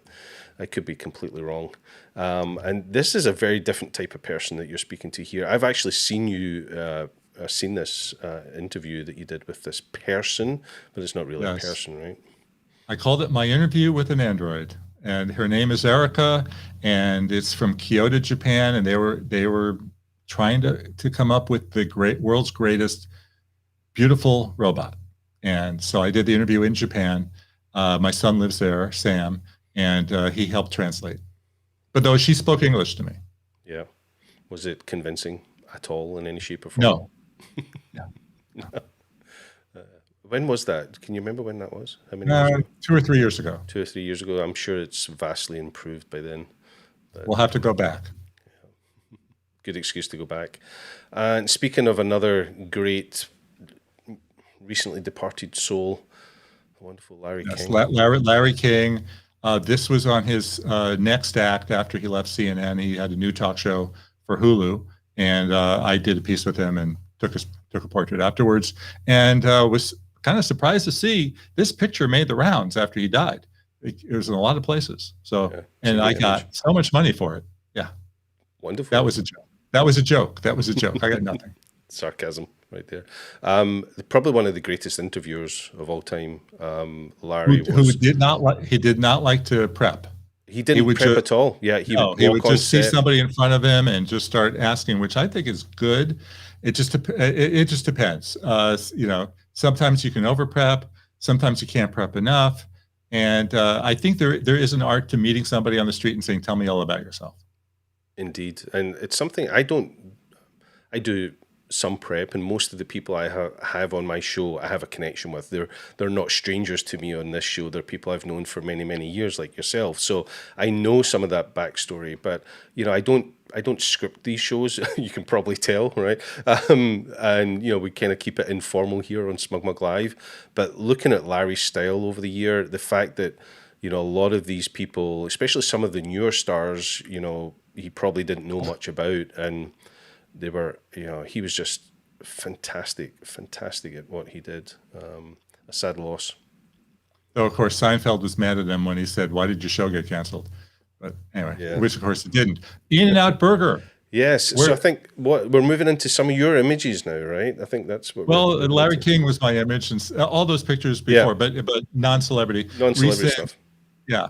A: I could be completely wrong. And this is a very different type of person that you're speaking to here. I've actually seen you seen this interview that you did with this person, but it's not really a
B: Yes.
A: person, right?
B: I called it My Interview with an Android, and her name is Erica, and it's from Kyoto, Japan, and they were trying to come up with the world's greatest beautiful robot. And so I did the interview in Japan. My son lives there, Sam, and he helped translate. But though she spoke English to me.
A: Yeah. Was it convincing at all in any shape or form?
B: No.
A: No. When was that? Can you remember when that was? How many years ago?
B: 2 or 3 years ago.
A: 2 or 3 years ago. I'm sure it's vastly improved by then.
B: We'll have to go back.
A: Good excuse to go back. And speaking of another great, recently departed soul, the wonderful Larry King.
B: Larry King. This was on his next act after he left CNN. He had a new talk show for Hulu, and I did a piece with him and took a portrait afterwards, and was kind of surprised to see this picture made the rounds after he died. It was in a lot of places. So, yeah, and I got so much money for it. Yeah.
A: Wonderful.
B: That was a joke. That was a joke. That was a joke. I got nothing.
A: Sarcasm right there. Probably one of the greatest interviewers of all time. Larry
B: who did not like to prep.
A: He didn't prep at all. Yeah, he would
B: just see somebody in front of him and just start asking, which I think is good. It just depends. Sometimes you can over prep, sometimes you can't prep enough, and I think there is an art to meeting somebody on the street and saying, "Tell me all about yourself."
A: Indeed, and it's something I do some prep, and most of the people I have on my show I have a connection with. They're not strangers to me on this show. They're people I've known for many years, like yourself. So I know some of that backstory, but I don't script these shows. You can probably tell, right? And we kind of keep it informal here on SmugMug Live. But looking at Larry's style over the year, the fact that a lot of these people, especially some of the newer stars, he probably didn't know much about, and they were, he was just fantastic at what he did. A sad loss.
B: So of course Seinfeld was mad at him when he said, "Why did your show get canceled?" But anyway, yeah. Which of course it didn't. In-N-Out Burger.
A: Yes. So I think we're moving into some of your images now, right? I think that's what.
B: Well, Larry King was my image, and all those pictures before, but non-celebrity
A: stuff.
B: Yeah.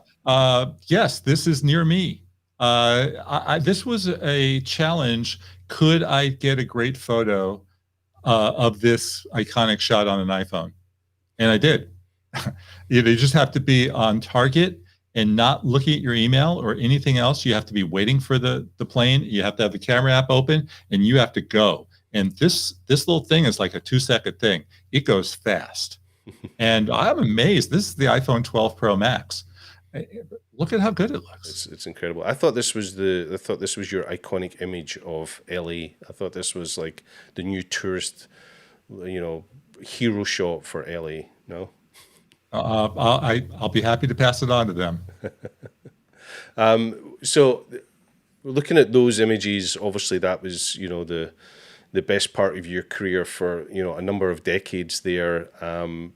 B: Yes, this is near me. This was a challenge. Could I get a great photo of this iconic shot on an iPhone? And I did. You just have to be on target and not looking at your email or anything else. You have to be waiting for the plane. You have to have the camera app open, and you have to go. And this little thing is like a 2-second thing. It goes fast. And I'm amazed. This is the iPhone 12 Pro Max. Look at how good it looks.
A: It's incredible. I thought this was your iconic image of LA. I thought this was like the new tourist, hero shot for LA. No.
B: I'll be happy to pass it on to them.
A: So, looking at those images, obviously that was the best part of your career for a number of decades there.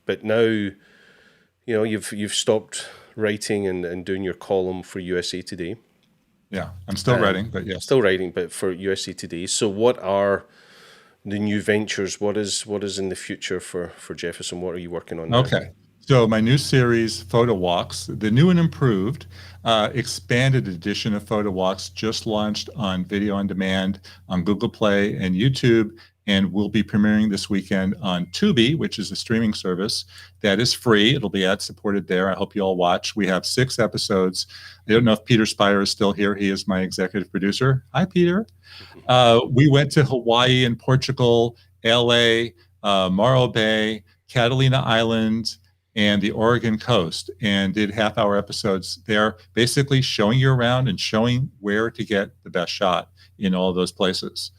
A: But now, you've stopped writing and doing your column for USA Today.
B: Yeah, I'm still writing, but yes.
A: Still writing, but for USA Today. So what are the new ventures? What is in the future for Jefferson? What are you working on now?
B: Okay. So my new series, PhotoWalks, the new and improved, expanded edition of PhotoWalks, just launched on video on demand on Google Play and YouTube, and will be premiering this weekend on Tubi, which is a streaming service that is free. It'll be ad-supported there. I hope you all watch. We have 6 episodes. I don't know if Peter Spire is still here. He is my executive producer. Hi, Peter. We went to Hawaii and Portugal, LA, Morro Bay, Catalina Island, and the Oregon coast, and did half-hour episodes there, basically showing you around and showing where to get the best shot in all of those places.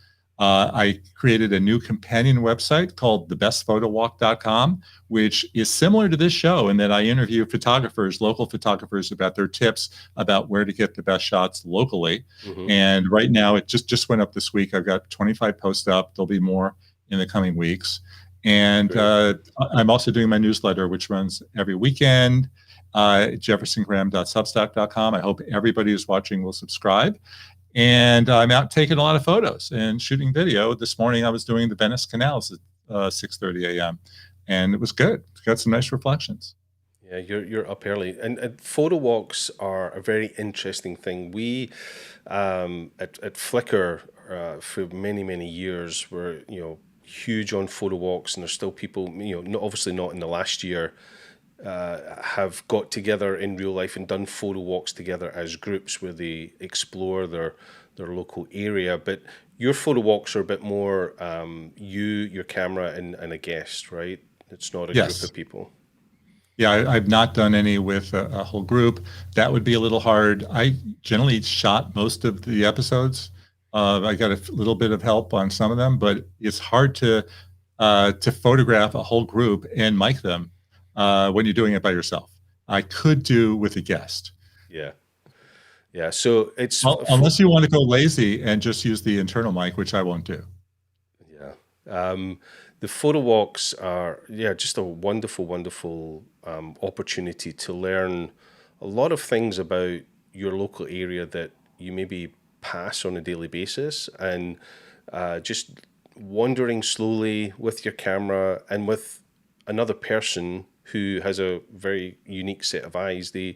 B: I created a new companion website called thebestphotowalk.com, which is similar to this show in that I interview local photographers, about their tips about where to get the best shots locally. Mm-hmm. And right now, it just went up this week. I've got 25 posts up. There'll be more in the coming weeks. And I'm also doing my newsletter, which runs every weekend, jeffersongraham.substack.com. I hope everybody who's watching will subscribe. And I'm out taking a lot of photos and shooting video. This morning I was doing the Venice canals at 6:30 a.m. and it was good. Got some nice reflections.
A: Yeah, you're up early, and photo walks are a very interesting thing. We at Flickr for many years were huge on photo walks, and there's still people obviously not in the last year have got together in real life and done photo walks together as groups where they explore their local area. But your photo walks are a bit more your camera, and a guest, right? It's not a group
B: Yes.
A: of people.
B: Yeah, I've not done any with a whole group. That would be a little hard. I generally shot most of the episodes. I got a little bit of help on some of them, but it's hard to photograph a whole group and mic them when you're doing it by yourself. I could do with a guest.
A: Yeah. Yeah, so it's
B: Unless you want to go lazy and just use the internal mic, which I won't do.
A: yeah. The photo walks are just a wonderful opportunity to learn a lot of things about your local area that you maybe pass on a daily basis, and just wandering slowly with your camera and with another person who has a very unique set of eyes. You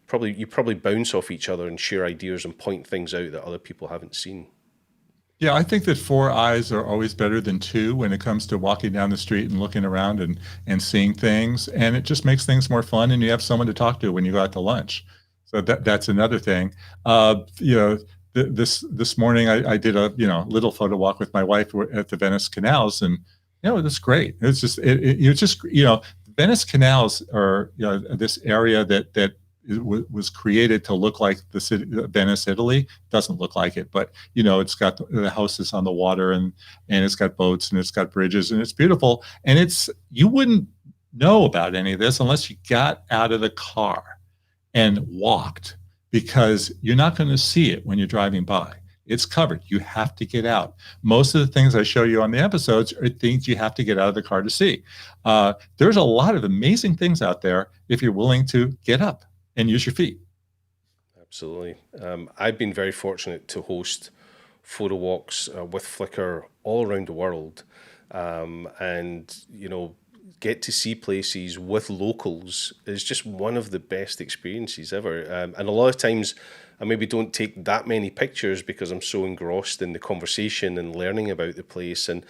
A: probably bounce off each other and share ideas and point things out that other people haven't seen.
B: Yeah, I think that four eyes are always better than two when it comes to walking down the street and looking around and seeing things, and it just makes things more fun. And you have someone to talk to when you go out to lunch. So that's another thing. This morning I did a little photo walk with my wife at the Venice canals, and it was great. It's just you just Venice canals are this area that was created to look like the city Venice, Italy. Doesn't look like it, but it's got the houses on the water, and it's got boats, and it's got bridges, and it's beautiful. And you wouldn't know about any of this unless you got out of the car and walked, because you're not going to see it when you're driving by. It's covered. You have to get out. Most of the things I show you on the episodes are things you have to get out of the car to see. There's a lot of amazing things out there if you're willing to get up and use your feet.
A: Absolutely. I've been very fortunate to host photo walks with Flickr all around the world, and get to see places with locals is just one of the best experiences ever. And a lot of times I maybe don't take that many pictures because I'm so engrossed in the conversation and learning about the place. And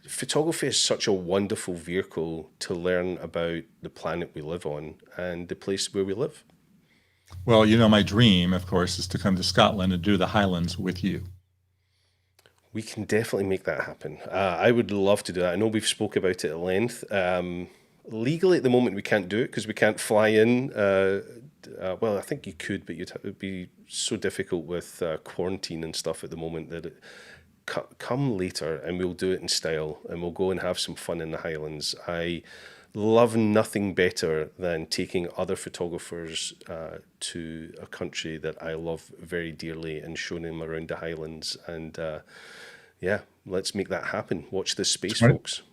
A: photography is such a wonderful vehicle to learn about the planet we live on and the place where we live.
B: Well, my dream, of course, is to come to Scotland and do the Highlands with you.
A: We can definitely make that happen. I would love to do that. I know we've spoke about it at length. Legally, at the moment, we can't do it because we can't fly in. Well, I think you could, but it would be so difficult with quarantine and stuff at the moment that come later, and we'll do it in style, and we'll go and have some fun in the Highlands. I love nothing better than taking other photographers to a country that I love very dearly and showing them around the Highlands. And let's make that happen. Watch this space, folks.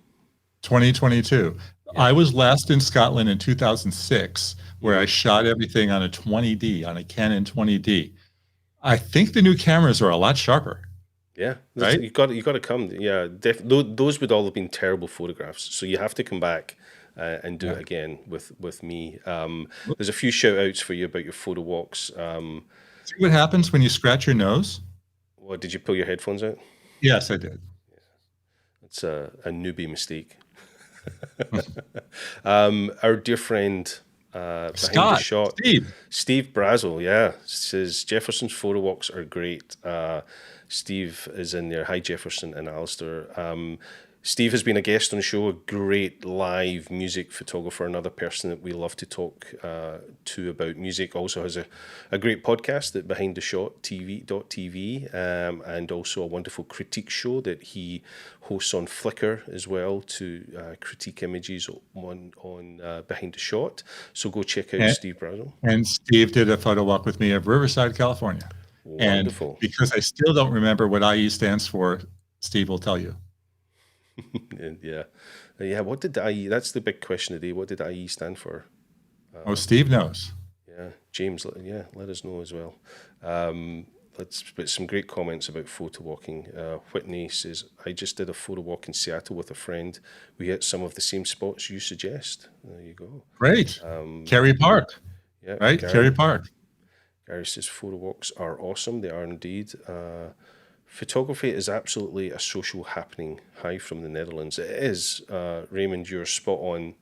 B: 2022. Yeah. I was last in Scotland in 2006, where I shot everything on a 20D, on a Canon 20D. I think the new cameras are a lot sharper.
A: Yeah,
B: right.
A: You got to come. Yeah, those would all have been terrible photographs. So you have to come back and do it again with me. There's a few shout outs for you about your photo walks.
B: See what happens when you scratch your nose?
A: What, did you pull your headphones out?
B: Yes, I did.
A: It's a newbie mistake. Our dear friend behind the shot, Steve Brazel, says Jefferson's photo walks are great. Steve is in there. Hi, Jefferson and Alastair. Steve has been a guest on the show, a great live music photographer, another person that we love to talk to about music. Also has a great podcast at Behind the Shot TV.tv, and also a wonderful critique show that he hosts on Flickr as well to critique images on Behind the Shot. So go check out Steve Brazel.
B: And Steve did a photo walk with me of Riverside, California.
A: Wonderful.
B: And because I still don't remember what IE stands for, Steve will tell you.
A: Yeah. What did IE? That's the big question today. What did IE stand for?
B: Steve knows.
A: Yeah, James. Yeah, let us know as well. But some great comments about photo walking. Whitney says, I just did a photo walk in Seattle with a friend. We hit some of the same spots you suggest. There you go.
B: Great. Kerry Park.
A: Yeah,
B: right? Kerry Park.
A: Gary says, photo walks are awesome. They are indeed. Photography is absolutely a social happening. Hi from the Netherlands. It is. Raymond, you're spot on.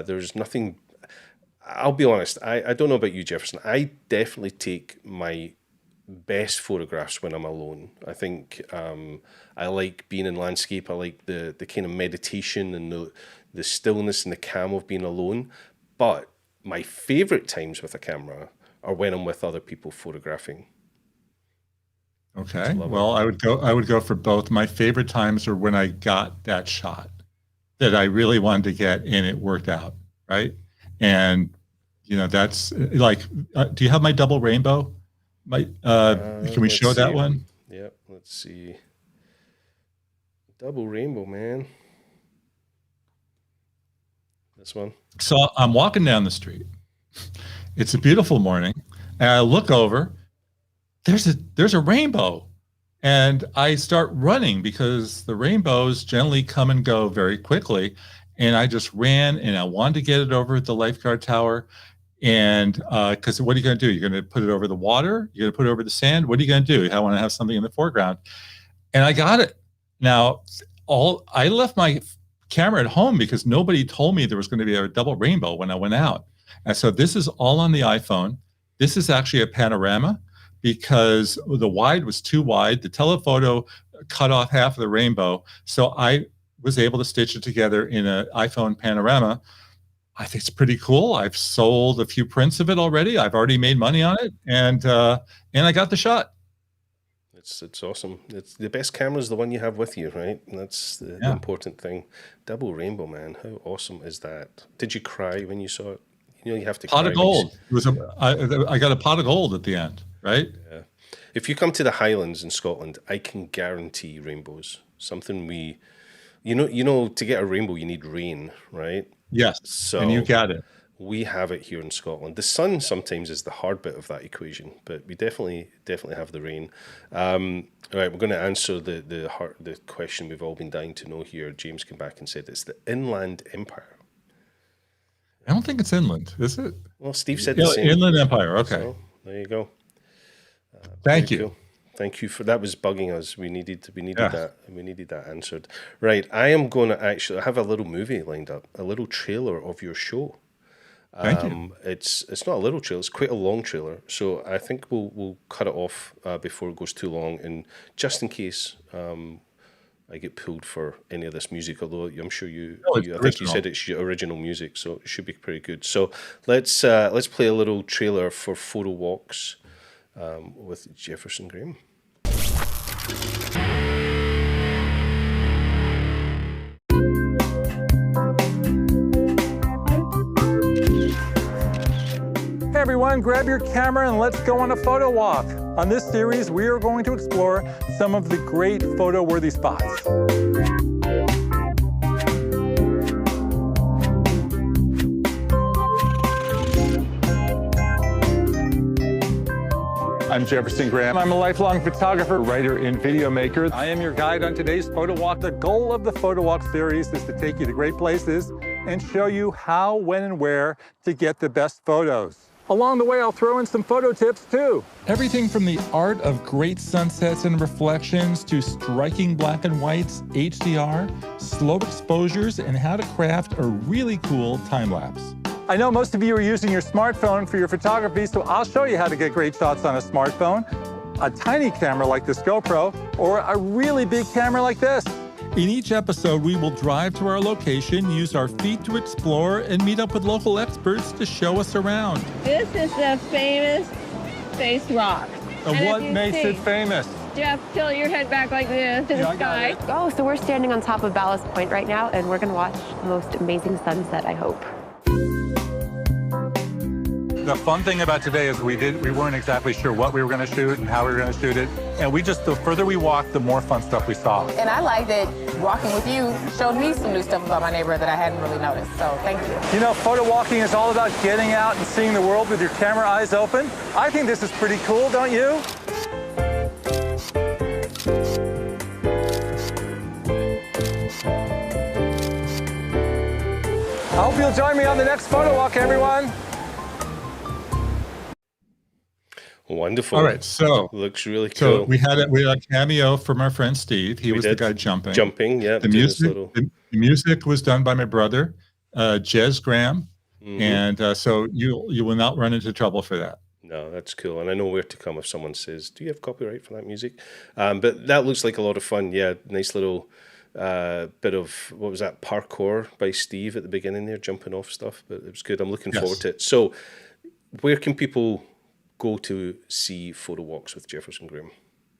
A: There's nothing... I'll be honest. I don't know about you, Jefferson. I definitely take my best photographs when I'm alone. I think I like being in landscape. I like the kind of meditation and the stillness and the calm of being alone. But my favorite times with a camera are when I'm with other people photographing.
B: Okay. Well, I would go for both. My favorite times are when I got that shot that I really wanted to get and it worked out, right? And you know, that's like, do you have my double rainbow? Can we show that one?
A: Yeah, let's see. Double rainbow, man. This one.
B: So I'm walking down the street. It's a beautiful morning, and I look over. There's a rainbow, and I start running because the rainbows generally come and go very quickly. And I just ran, and I wanted to get it over at the lifeguard tower. And because what are you going to do? You're going to put it over the water? You're going to put it over the sand? What are you going to do? I want to have something in the foreground. And I got it. Now, I left my camera at home because nobody told me there was going to be a double rainbow when I went out. And so this is all on the iPhone. This is actually a panorama because the wide was too wide. The telephoto cut off half of the rainbow. So I was able to stitch it together in an iPhone panorama. I think it's pretty cool. I've sold a few prints of it already. I've already made money on it, and I got the shot.
A: It's awesome. It's the best camera is the one you have with you, right? And that's the important thing. Double rainbow, man. How awesome is that? Did you cry when you saw it? You know, you have to
B: pot
A: cry.
B: Of gold. It was I got a pot of gold at the end, right?
A: Yeah. If you come to the Highlands in Scotland, I can guarantee rainbows. Something you know, to get a rainbow, you need rain, right?
B: Yes. So, and you got it.
A: We have it here in Scotland. The sun sometimes is the hard bit of that equation, but we definitely have the rain. All right, we're going to answer the question we've all been dying to know here. James came back and said it's the Inland Empire.
B: I don't think it's inland, is it?
A: Well, Steve said the same.
B: Inland Empire. Okay.
A: So, there you go.
B: Thank you.
A: Cool. Thank you for that. Was bugging us. We needed that. We needed that answered. Right. I am going to actually have a little movie lined up, a little trailer of your show.
B: Thank you.
A: It's not a little trailer; it's quite a long trailer. So I think we'll cut it off before it goes too long, and just in case I get pulled for any of this music, although I'm sure I think you said it's your original music, so it should be pretty good. So let's play a little trailer for PhotoWalks with Jefferson Graham.
C: Hey everyone, grab your camera and let's go on a photo walk. On this series, we are going to explore some of the great photo-worthy spots. I'm Jefferson Graham. I'm a lifelong photographer, writer, and video maker. I am your guide on today's photo walk. The goal of the photo walk series is to take you to great places and show you how, when, and where to get the best photos. Along the way, I'll throw in some photo tips too. Everything from the art of great sunsets and reflections to striking black and whites, HDR, slow exposures, and how to craft a really cool time lapse. I know most of you are using your smartphone for your photography, so I'll show you how to get great shots on a smartphone, a tiny camera like this GoPro, or a really big camera like this. In each episode, we will drive to our location, use our feet to explore, and meet up with local experts to show us around.
D: This is the famous Face Rock.
C: And what makes it famous?
D: Jeff, tilt your head back like this to the sky.
E: Oh, so we're standing on top of Ballast Point right now, and we're gonna watch the most amazing sunset, I hope.
C: The fun thing about today is we weren't exactly sure what we were going to shoot and how we were going to shoot it. And the further we walked, the more fun stuff we saw.
F: And I like that walking with you showed me some new stuff about my neighborhood that I hadn't really noticed. So thank you.
C: You know, photo walking is all about getting out and seeing the world with your camera eyes open. I think this is pretty cool, don't you? I hope you'll join me on the next photo walk, everyone.
A: Wonderful.
B: All right, so
A: looks really cool.
B: So we had a cameo from our friend Steve. He was the guy jumping.
A: Yeah.
B: The music was done by my brother, Jez Graham, and so you will not run into trouble for that.
A: No, that's cool, and I know where to come if someone says, "Do you have copyright for that music?" But that looks like a lot of fun. Yeah, nice little bit of, what was that, parkour by Steve at the beginning there, jumping off stuff. But it was good. I'm looking forward to it. So, where can people go to see PhotoWalks with Jefferson Graham?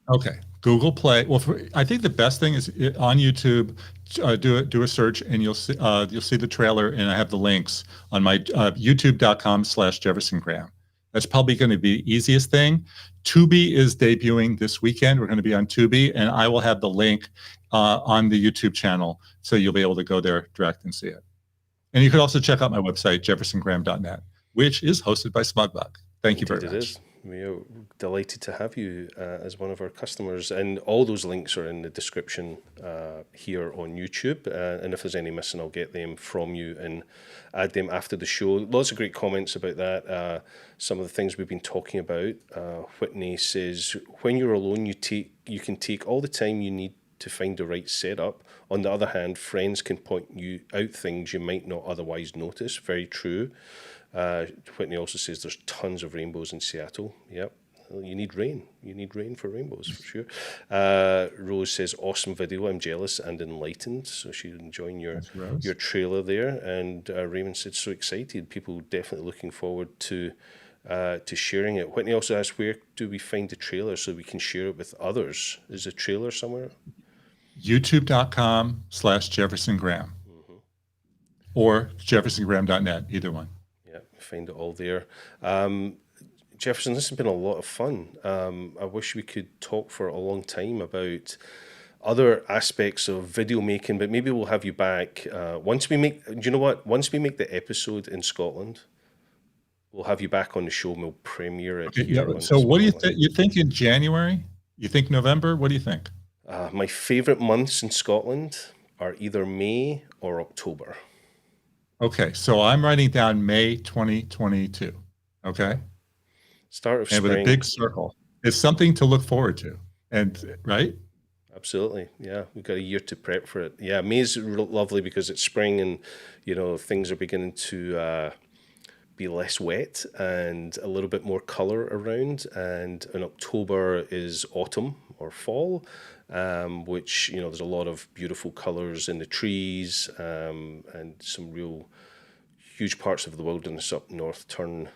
B: Okay, Google Play. Well, I think the best thing is on YouTube. Do a search, and you'll see the trailer, and I have the links on my YouTube.com/Jefferson Graham. That's probably going to be the easiest thing. Tubi is debuting this weekend. We're going to be on Tubi, and I will have the link on the YouTube channel, so you'll be able to go there direct and see it. And you could also check out my website, jeffersongraham.net, which is hosted by SmugMug. Thank you very much. It is.
A: We are delighted to have you as one of our customers, and all those links are in the description here on YouTube, and if there's any missing, I'll get them from you and add them after the show. Lots of great comments about that. Some of the things we've been talking about. Whitney says, when you're alone, you can take all the time you need to find the right setup. On the other hand, friends can point you out things you might not otherwise notice. Very true. Whitney also says there's tons of rainbows in Seattle. Yep. You need rain. You need rain for rainbows, for sure. Rose says, awesome video. I'm jealous and enlightened. So she's enjoying your trailer there. And Raymond said, so excited. People definitely looking forward to sharing it. Whitney also asked, where do we find the trailer so we can share it with others? Is the trailer somewhere?
B: YouTube.com/Jefferson Graham or jeffersongraham.net, either one.
A: Yeah, find it all there. Jefferson, this has been a lot of fun. I wish we could talk for a long time about other aspects of video making, but maybe we'll have you back once we make. Do you know what? Once we make the episode in Scotland, we'll have you back on the show and we'll premiere it.
B: Okay, here. So, what do you think? You think in January? You think November? What do you think?
A: My favorite months in Scotland are either May or October.
B: Okay, so I'm writing down May 2022. Okay.
A: Start of spring.
B: And with a big circle. It's something to look forward to. And right?
A: Absolutely. Yeah. We've got a year to prep for it. Yeah. May's lovely because it's spring and, things are beginning to be less wet and a little bit more color around. And in October is autumn or fall, which, there's a lot of beautiful colors in the trees, and some real huge parts of the wilderness up north turn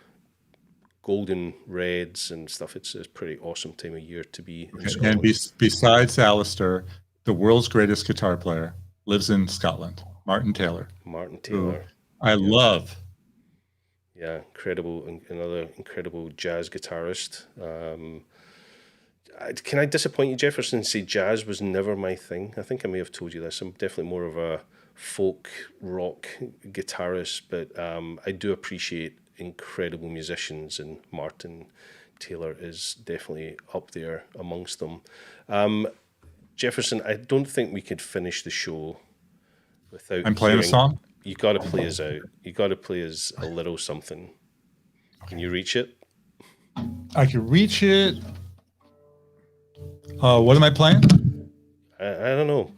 A: golden reds and stuff. It's a pretty awesome time of year to be in Scotland.
B: And besides Alastair, the world's greatest guitar player lives in Scotland, Martin Taylor. I love.
A: Yeah, another incredible jazz guitarist. Can I disappoint you, Jefferson, and say jazz was never my thing? I think I may have told you this. I'm definitely more of a folk rock guitarist, but I do appreciate incredible musicians, and Martin Taylor is definitely up there amongst them. Jefferson, I don't think we could finish the show without
B: I'm playing a song?
A: You got to play us out. You got to play us a little something. Can you reach it?
B: I can reach it. What am I playing?
A: I don't know.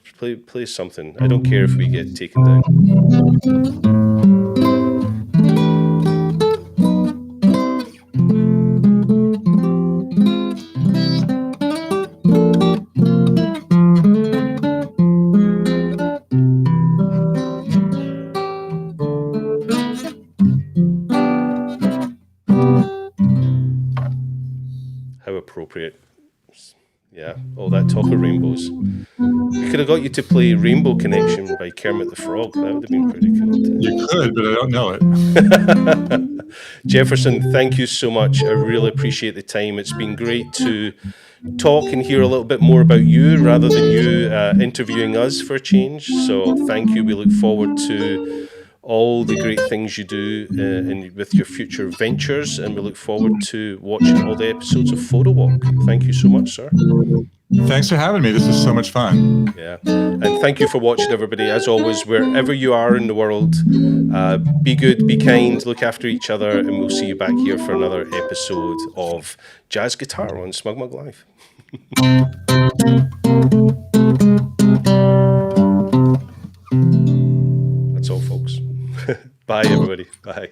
A: Play something. I don't care if we get taken down. How appropriate. Yeah, all that talk of rainbows. We could have got you to play Rainbow Connection by Kermit the Frog. That would have been pretty cool too.
B: You could, but I don't know it.
A: Jefferson, thank you so much. I really appreciate the time. It's been great to talk and hear a little bit more about you rather than you interviewing us for a change. So thank you. We look forward to all the great things you do with your future ventures, and we look forward to watching all the episodes of PhotoWalk. Thank you so much, sir.
B: Thanks for having me. This is so much fun.
A: Yeah. And thank you for watching, everybody. As always, wherever you are in the world, be good, be kind, look after each other, and we'll see you back here for another episode of Jazz Guitar on SmugMug Live. That's all, folks. Bye, everybody. Bye.